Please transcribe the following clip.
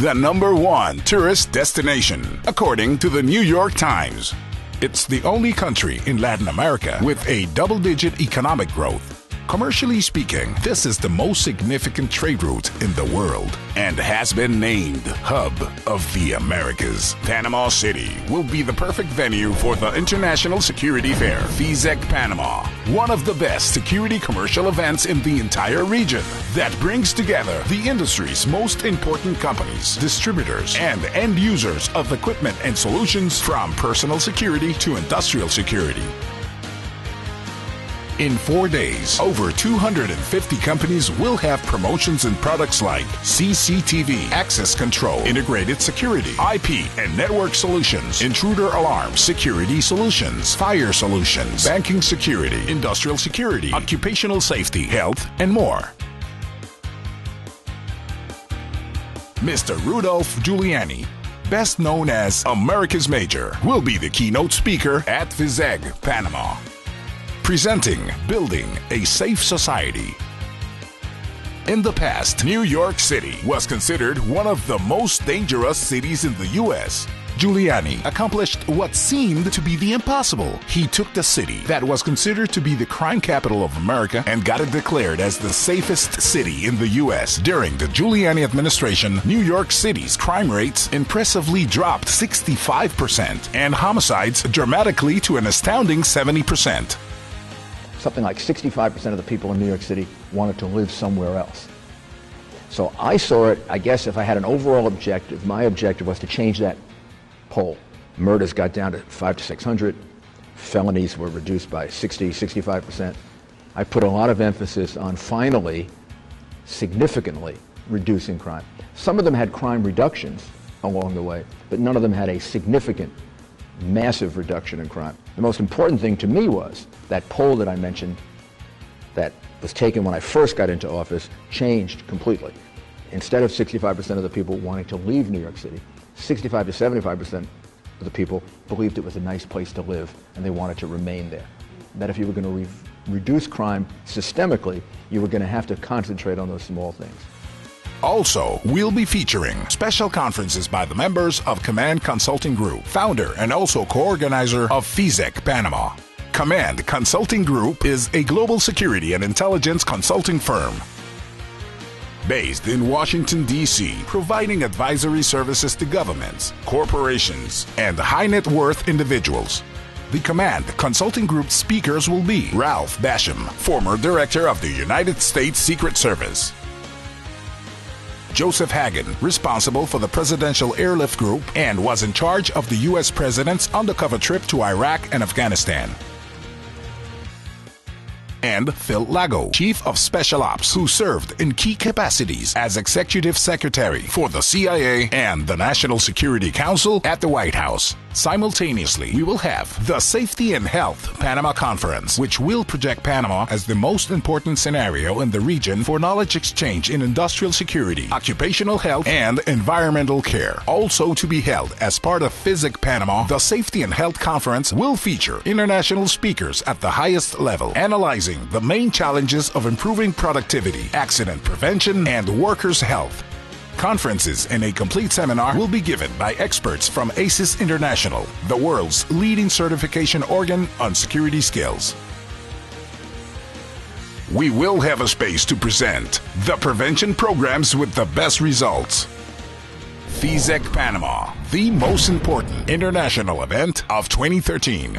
the #1 tourist destination, according to the New York Times. It's the only country in Latin America with a double-digit economic growth. Commercially speaking, this is the most significant trade route in the world and has been named Hub of the Americas. Panama City will be the perfect venue for the International Security Fair, FISEG Panama, one of the best security commercial events in the entire region that brings together the industry's most important companies, distributors, and end users of equipment and solutions from personal security to industrial security. In 4 days, over 250 companies will have promotions and products like CCTV, access control, integrated security, IP and network solutions, intruder alarm, security solutions, fire solutions, banking security, industrial security, occupational safety, health, and more. Mr. Rudolph Giuliani, best known as America's Major, will be the keynote speaker at FISEG Panama. Presenting Building a Safe Society. In the past, New York City was considered one of the most dangerous cities in the U.S. Giuliani accomplished what seemed to be the impossible. He took the city that was considered to be the crime capital of America and got it declared as the safest city in the U.S. During the Giuliani administration, New York City's crime rates impressively dropped 65% and homicides dramatically to an astounding 70%. Something like 65% of the people in New York City wanted to live somewhere else. So I saw it, I guess if I had an overall objective, my objective was to change that poll. Murders got down to 500 to 600. Felonies were reduced by 60, 65%. I put a lot of emphasis on finally, significantly reducing crime. Some of them had crime reductions along the way, but none of them had a significant, massive reduction in crime. The most important thing to me was that poll that I mentioned that was taken when I first got into office changed completely. Instead of 65% of the people wanting to leave New York City, 65 to 75% of the people believed it was a nice place to live and they wanted to remain there. That if you were going to reduce crime systemically, you were going to have to concentrate on those small things. Also, we'll be featuring special conferences by the members of Command Consulting Group, founder and also co-organizer of FISEG Panama. Command Consulting Group is a global security and intelligence consulting firm based in Washington, D.C., providing advisory services to governments, corporations, and high-net-worth individuals. The Command Consulting Group speakers will be Ralph Basham, former director of the United States Secret Service; Joseph Hagan, responsible for the Presidential Airlift Group and was in charge of the U.S. President's undercover trip to Iraq and Afghanistan; and Phil Lago, Chief of Special Ops, who served in key capacities as Executive Secretary for the CIA and the National Security Council at the White House. Simultaneously, we will have the Safety and Health Panama Conference, which will project Panama as the most important scenario in the region for knowledge exchange in industrial security, occupational health, and environmental care. Also to be held as part of FISEG Panama, the Safety and Health Conference will feature international speakers at the highest level, analyzing the main challenges of improving productivity, accident prevention, and workers' health. Conferences and a complete seminar will be given by experts from ACES International, the world's leading certification organ on security skills. We will have a space to present the prevention programs with the best results. FISEG Panama, the most important international event of 2013.